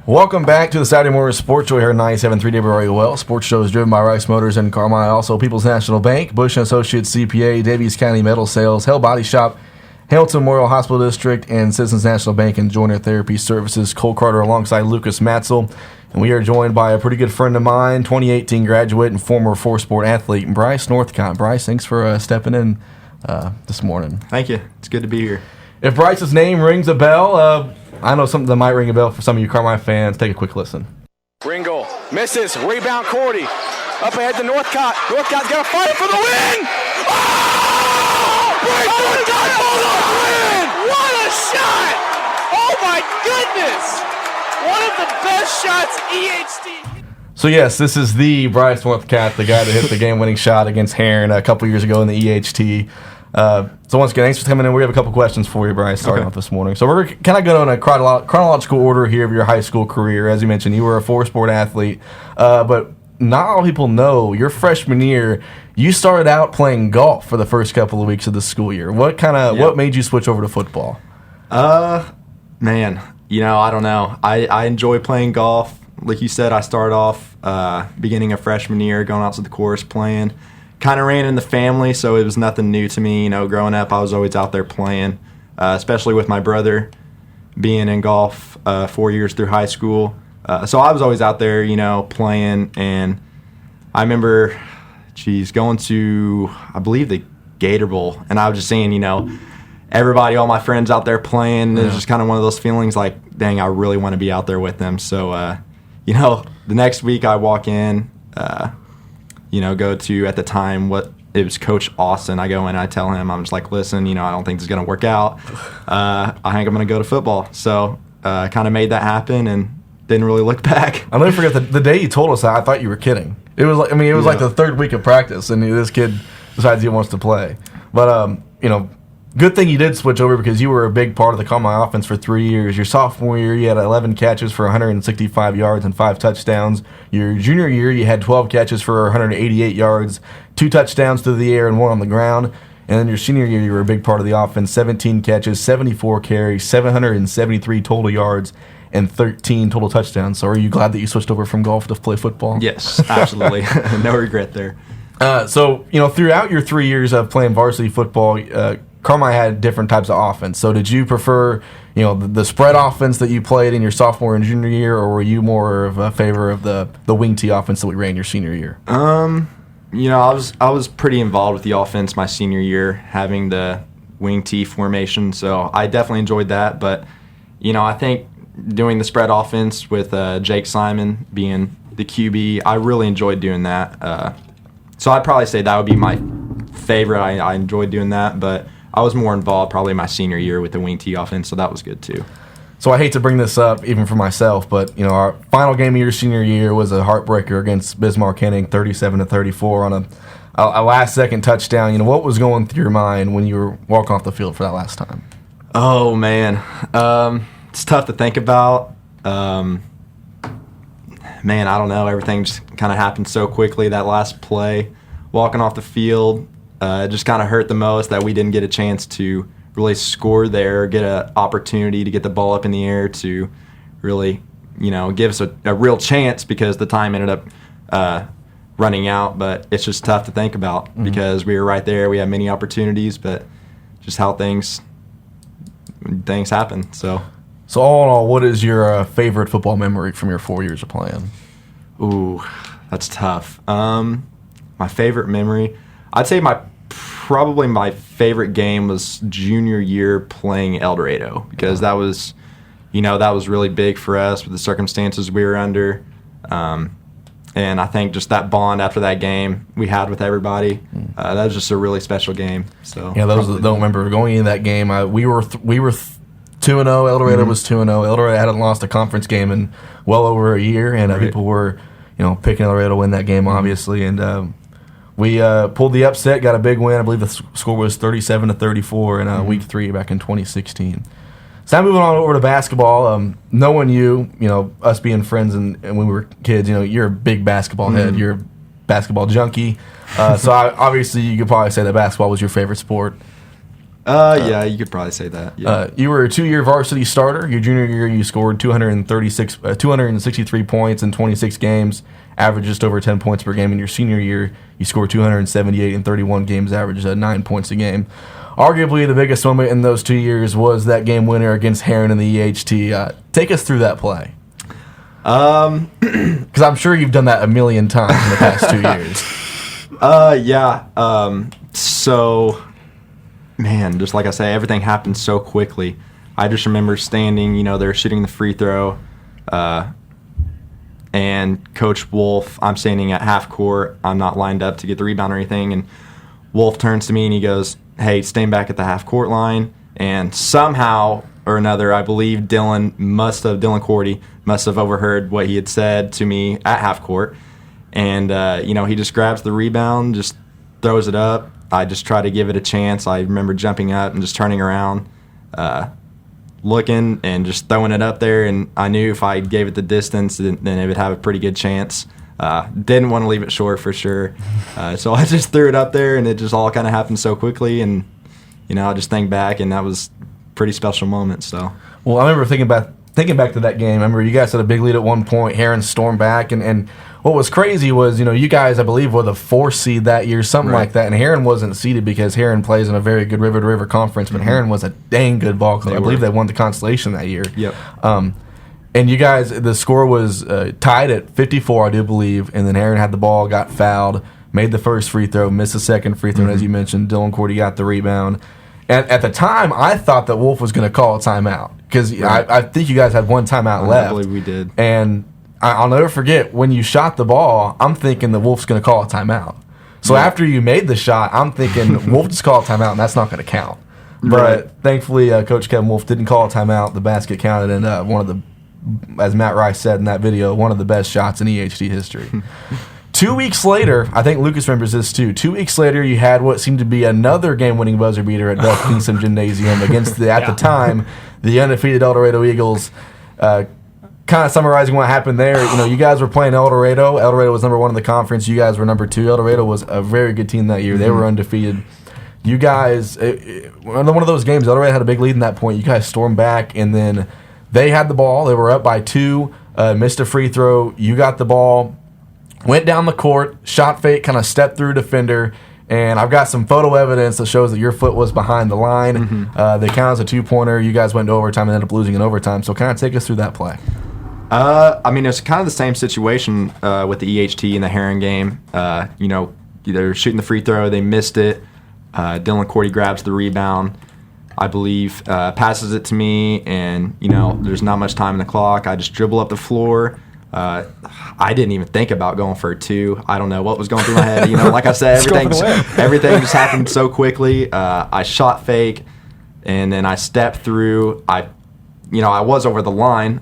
Welcome back to the Saturday Morning Sports Show here at 97.3 WRUL. Sports Show is driven by Rice Motors in Carmine, also People's National Bank, Bush & Associates CPA, Davies County Metal Sales, Hell Body Shop, Hamilton Memorial Hospital District, and Citizens National Bank and Joiner Therapy Services. Cole Carter alongside Lucas Matzel. And we are joined by a pretty good friend of mine, 2018 graduate and former four-sport athlete, Bryce Northcott. Bryce, thanks for stepping in this morning. Thank you. It's good to be here. If Bryce's name rings a bell, I know something that might ring a bell for some of you Carmine fans. Take a quick listen. Ringo misses. Rebound, Cordy. Up ahead to Northcott. Northcott's got to fight for the win. Oh! Bryce Northcott for the win! What a shot! Oh, my goodness! One of the best shots EHT. So, yes, this is the Bryce Northcott, the guy that hit the game-winning shot against Heron a couple years ago in the EHT. So once again, thanks for coming in. We have a couple questions for you, Bryce, starting off this morning. So we're kind of going in a chronological order here of your high school career. As you mentioned, you were a four-sport athlete, but not all people know your freshman year, you started out playing golf for the first couple of weeks of the school year. What made you switch over to football? Man, I don't know. I enjoy playing golf. Like you said, I started off beginning of freshman year, going out to the course playing. Kind of ran in the family, so it was nothing new to me. Growing up, I was always out there playing, especially with my brother being in golf 4 years through high school. So I was always out there, playing. And I remember, going to, I believe, the Gator Bowl, and I was just seeing, everybody, all my friends out there playing. It was just kind of one of those feelings like, dang, I really want to be out there with them. So, the next week I walk in, go to, at the time, it was Coach Austin. I go in and I tell him, I'm just like, listen, I don't think this is going to work out. I think I'm going to go to football. So kind of made that happen and didn't really look back. I'll never forget the day you told us that, I thought you were kidding. It was like the third week of practice, and this kid decides he wants to play. But, good thing you did switch over because you were a big part of the Carmine offense for 3 years. Your sophomore year, you had 11 catches for 165 yards and 5 touchdowns. Your junior year, you had 12 catches for 188 yards, 2 touchdowns through the air and 1 on the ground. And then your senior year, you were a big part of the offense, 17 catches, 74 carries, 773 total yards, and 13 total touchdowns. So are you glad that you switched over from golf to play football? Yes, absolutely. No regret there. So throughout your 3 years of playing varsity football, Carmine had different types of offense. So did you prefer, the spread offense that you played in your sophomore and junior year, or were you more of a favor of the wing tee offense that we ran your senior year? I was pretty involved with the offense my senior year, having the wing tee formation. So I definitely enjoyed that. But, I think doing the spread offense with Jake Simon being the QB, I really enjoyed doing that. So I'd probably say that would be my favorite. I enjoyed doing that, but I was more involved probably my senior year with the wing tee offense, so that was good too. So I hate to bring this up even for myself, but our final game of your senior year was a heartbreaker against Bismarck-Henning, 37-34 on a last-second touchdown. What was going through your mind when you were walking off the field for that last time? Oh man, it's tough to think about. Man, I don't know. Everything just kind of happened so quickly. That last play, walking off the field. It just kind of hurt the most that we didn't get a chance to really score there, get an opportunity to get the ball up in the air to really, give us a real chance because the time ended up running out. But it's just tough to think about because we were right there. We had many opportunities, but just how things happen. So all in all, what is your favorite football memory from your 4 years of playing? Ooh, that's tough. My favorite memory, I'd say probably my favorite game was junior year playing Eldorado because that was really big for us with the circumstances we were under. And I think just that bond after that game we had with everybody, that was just a really special game. So those that don't remember going into that game, we were 2-0. Eldorado was 2-0. Eldorado hadn't lost a conference game in well over a year, and people were picking Eldorado to win that game, obviously, and we pulled the upset, got a big win. I believe the score was 37-34 in week 3 back in 2016. So now moving on over to basketball. Knowing you, us being friends and when we were kids, you're a big basketball head. You're a basketball junkie. So obviously you could probably say that basketball was your favorite sport. Yeah, you could probably say that. Yeah. You were a 2-year varsity starter. Your junior year, you scored 263 points in 26 games, averaged just over 10 points per game. In your senior year, you scored 278 in 31 games, averaged 9 points a game. Arguably, the biggest moment in those 2 years was that game winner against Heron in the EHT. Take us through that play. Because I'm sure you've done that a million times in the past 2 years. Yeah. So, man, just like I say, everything happened so quickly. I just remember standing, they're shooting the free throw, and Coach Wolf, I'm standing at half court. I'm not lined up to get the rebound or anything, and Wolf turns to me and he goes, "Hey, stand back at the half court line." And somehow or another, I believe Dylan Cordy must have overheard what he had said to me at half court. And, he just grabs the rebound, just throws it up. I just try to give it a chance. I remember jumping up and just turning around, looking and just throwing it up there. And I knew if I gave it the distance, then it would have a pretty good chance. Didn't want to leave it short for sure. So I just threw it up there, and it just all kind of happened so quickly. And, I just think back, and that was a pretty special moment. So, well, I remember thinking back to that game. I remember you guys had a big lead at one point. Heron stormed back, and what was crazy was, you guys, I believe, were the 4th seed that year, something like that. And Heron wasn't seeded because Heron plays in a very good river to river conference, but Heron was a dang good ball club. I believe they won the Constellation that year. Yep. And you guys, the score was tied at 54, I do believe, and then Heron had the ball, got fouled, made the first free throw, missed the second free throw, and as you mentioned, Dylan Cordy got the rebound. And at the time, I thought that Wolf was going to call a timeout because I think you guys had one timeout left. I believe we did. And I'll never forget, when you shot the ball, I'm thinking the Wolf's going to call a timeout. So after you made the shot, I'm thinking Wolf just called a timeout, and that's not going to count. But thankfully, Coach Kevin Wolf didn't call a timeout. The basket counted, and one of the, as Matt Rice said in that video, one of the best shots in EHT history. 2 weeks later, I think Lucas remembers this too. 2 weeks later, you had what seemed to be another game-winning buzzer beater at Duff Kingston Gymnasium against at the time, the undefeated Eldorado Eagles. Kind of summarizing what happened there, you guys were playing Eldorado. Eldorado was number 1 in the conference. You guys were number 2. Eldorado was a very good team that year. They were undefeated. You guys, one of those games, Eldorado had a big lead in that point. You guys stormed back, and then they had the ball. They were up by 2, missed a free throw. You got the ball, went down the court, shot fake, kind of stepped through defender, and I've got some photo evidence that shows that your foot was behind the line. They count as a 2-pointer. You guys went to overtime and ended up losing in overtime. So kind of take us through that play. It's kind of the same situation with the EHT and the Heron game. They're shooting the free throw. They missed it. Dylan Cordy grabs the rebound, I believe, passes it to me, and, there's not much time in the clock. I just dribble up the floor. I didn't even think about going for a 2. I don't know what was going through my head. Like I said, everything just happened so quickly. I shot fake, and then I stepped through. I was over the line.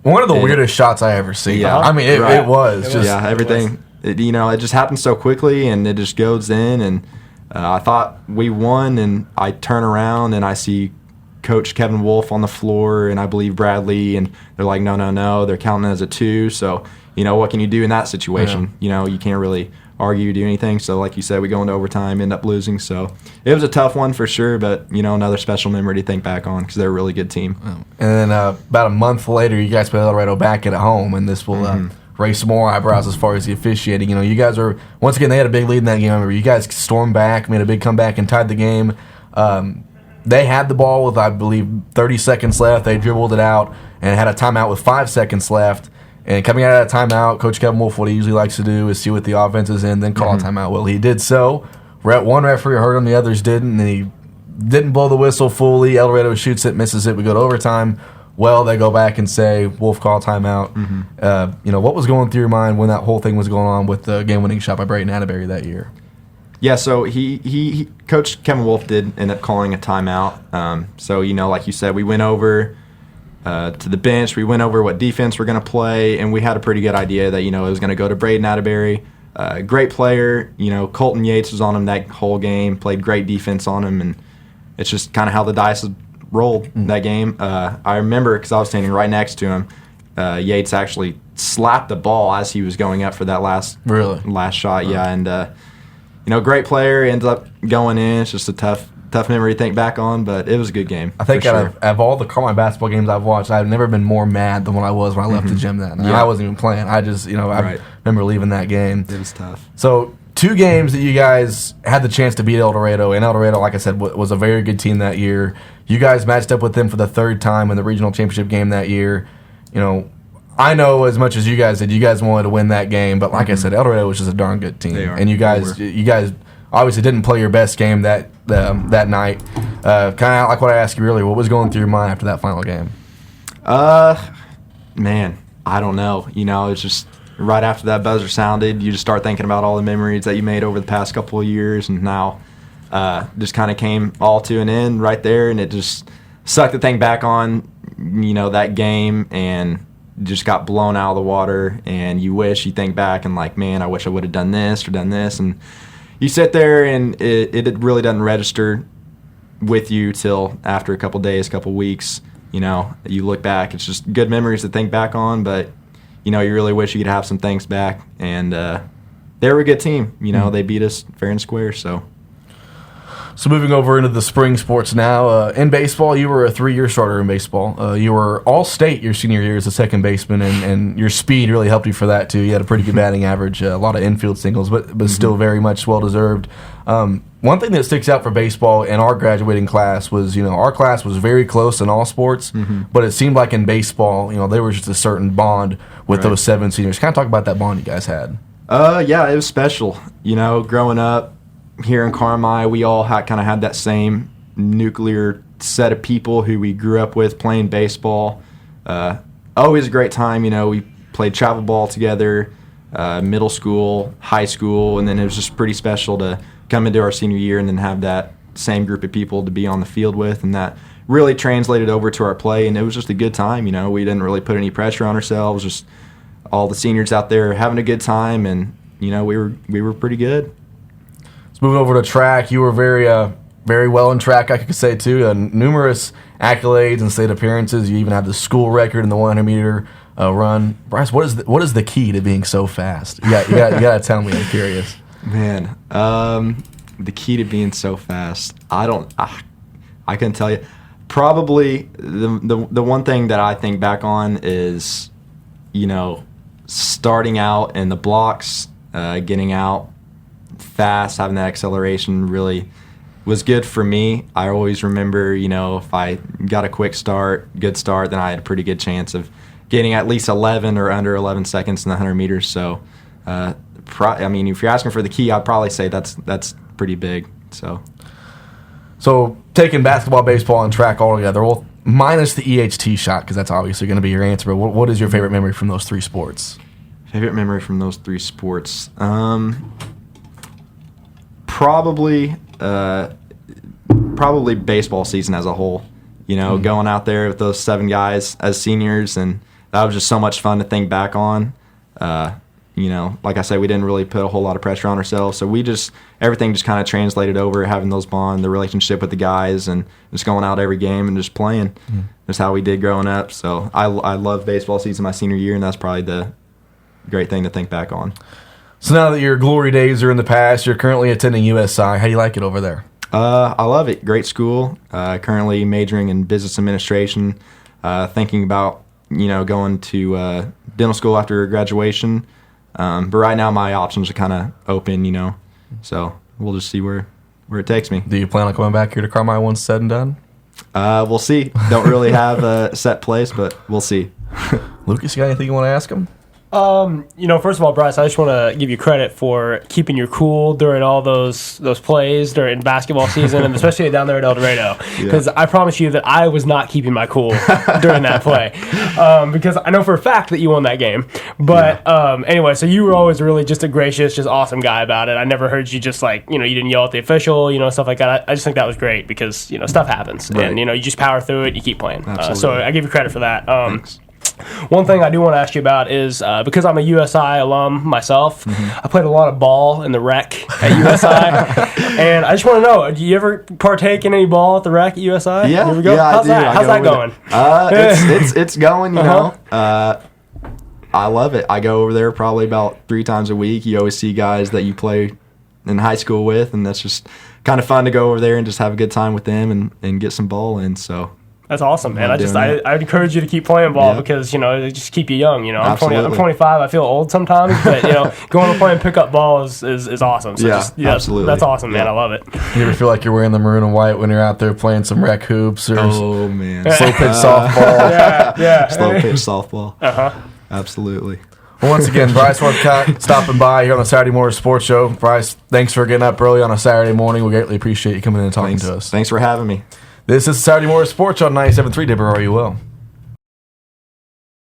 One of the weirdest shots I ever seen. Yeah, I mean, it was just everything. It just happened so quickly, and it just goes in. And I thought we won, and I turn around and I see Coach Kevin Wolf on the floor, and I believe Bradley, and they're like, no, they're counting it as a 2. So, what can you do in that situation? Yeah. You can't really argue, do anything. So, like you said, we go into overtime, end up losing. So, it was a tough one for sure, but, another special memory to think back on because they're a really good team. And then about a month later, you guys play Eldorado back at home, and this will raise some more eyebrows as far as the officiating. You guys are, once again, they had a big lead in that game. I remember you guys stormed back, made a big comeback, and tied the game. They had the ball with, I believe, 30 seconds left. They dribbled it out and had a timeout with 5 seconds left. And coming out of that timeout, Coach Kevin Wolf, what he usually likes to do is see what the offense is in, then call a timeout. Well, he did so. One referee heard him, the others didn't, and he didn't blow the whistle fully. Eldorado shoots it, misses it. We go to overtime. Well, they go back and say, Wolf, call timeout. What was going through your mind when that whole thing was going on with the game-winning shot by Brayton Atterbury that year? Yeah, so he Coach Kevin Wolf did end up calling a timeout. So, like you said, we went over to the bench. We went over what defense we're going to play, and we had a pretty good idea that, it was going to go to Brayden Atterbury. Great player. Colton Yates was on him that whole game, played great defense on him, and it's just kind of how the dice rolled that game. I remember because I was standing right next to him. Yates actually slapped the ball as he was going up for that last shot. Yeah, and great player, ends up going in. It's just a tough tough memory to think back on, but it was a good game. I think for out of all the Carmine basketball games I've watched, I've never been more mad than when I was when I left the gym that night. Yeah. I wasn't even playing. I just, I remember leaving that game. It was tough. So 2 games that you guys had the chance to beat Eldorado, and Eldorado, like I said, was a very good team that year. You guys matched up with them for the 3rd time in the regional championship game that year. I know as much as you guys did, you guys wanted to win that game, but like I said, Eldorado was just a darn good team. They are. And you guys obviously didn't play your best game that night. Kind of like what I asked you earlier, what was going through your mind after that final game? Man, I don't know. It's just right after that buzzer sounded, you just start thinking about all the memories that you made over the past couple of years, and now just kind of came all to an end right there, and it just sucked to think back on, that game, and just got blown out of the water, and you think back and like, man, I wish I would have done this, and you sit there and it really doesn't register with you till after a couple days, couple weeks. You look back, it's just good memories to think back on, but you really wish you could have some things back, and they were a good team. They beat us fair and square. So moving over into the spring sports now, in baseball, you were a 3-year starter in baseball. You were all-state your senior year as a second baseman, and your speed really helped you for that, too. You had a pretty good batting average, a lot of infield singles, but still very much well-deserved. One thing that sticks out for baseball in our graduating class was, our class was very close in all sports, but it seemed like in baseball, there was just a certain bond with those 7 seniors. Kind of talk about that bond you guys had. Yeah, it was special. Growing up here in Carmi, we all kind of had that same nuclear set of people who we grew up with playing baseball. Always a great time. We played travel ball together, middle school, high school, and then it was just pretty special to come into our senior year and then have that same group of people to be on the field with, and that really translated over to our play, and it was just a good time. We didn't really put any pressure on ourselves, just all the seniors out there having a good time, and we were pretty good. Let's move over to track. You were very well in track, I could say, too. Numerous accolades and state appearances. You even have the school record in the 100-meter run. Bryce, what is the key to being so fast? You got to tell me. I'm curious. Man, the key to being so fast, I couldn't tell you. Probably the one thing that I think back on is, starting out in the blocks, getting out fast, having that acceleration really was good for me. I always remember, if I got a good start, then I had a pretty good chance of getting at least 11 or under 11 seconds in the 100 meters. So, if you're asking for the key, I'd probably say that's pretty big. So taking basketball, baseball, and track all together, well, minus the EHT shot, because that's obviously going to be your answer, but what is your favorite memory from those 3 sports? Favorite memory from those 3 sports? Probably baseball season as a whole. Going out there with those 7 guys as seniors, and that was just so much fun to think back on. Like I said, we didn't really put a whole lot of pressure on ourselves, so everything just kind of translated over, having those bond, the relationship with the guys, and just going out every game and just playing. That's how we did growing up. So I love baseball season my senior year, and that's probably the great thing to think back on. So now that your glory days are in the past, you're currently attending USI. How do you like it over there? I love it. Great school. Currently majoring in business administration. Thinking about going to dental school after graduation. But right now my options are kind of open. So we'll just see where it takes me. Do you plan on coming back here to Carmi once said and done? We'll see. Don't really have a set place, but we'll see. Lucas, you got anything you want to ask him? First of all, Bryce, I just want to give you credit for keeping your cool during all those plays during basketball season, and especially down there at Eldorado. Because I promise you that I was not keeping my cool during that play. Because I know for a fact that you won that game. But anyway, so you were always really just a gracious, just awesome guy about it. I never heard you just you didn't yell at the official, stuff like that. I just think that was great because, stuff happens. Right. And, you just power through it, you keep playing. So I give you credit for that. Thanks. One thing I do want to ask you about is because I'm a USI alum myself, I played a lot of ball in the rec at USI, and I just want to know: do you ever partake in any ball at the rec at USI? Yeah, you ever go? How's that? How's that going? It's going. I love it. I go over there probably about 3 times a week. You always see guys that you play in high school with, and that's just kind of fun to go over there and just have a good time with them and get some ball in. So that's awesome, man. I'm doing I would encourage you to keep playing ball Yeah. because, you know, they just keep you young. You know, I'm Absolutely. 25. I feel old sometimes, but, you know, going to play and pick up ball is awesome. So Yeah, absolutely. That's awesome, man. Yeah. I love it. You ever feel like you're wearing the maroon and white when you're out there playing some rec hoops or Oh man, slow pitch softball? Yeah. slow pitch softball. Uh-huh. Absolutely. Well, once again, Bryce Northcott stopping by here on the Saturday Morning Sports Show. Bryce, thanks for getting up early on a Saturday morning. We greatly appreciate you coming in and talking to us. Thanks for having me. This is Saturday Morning Sports Show on 97.3 WRUL.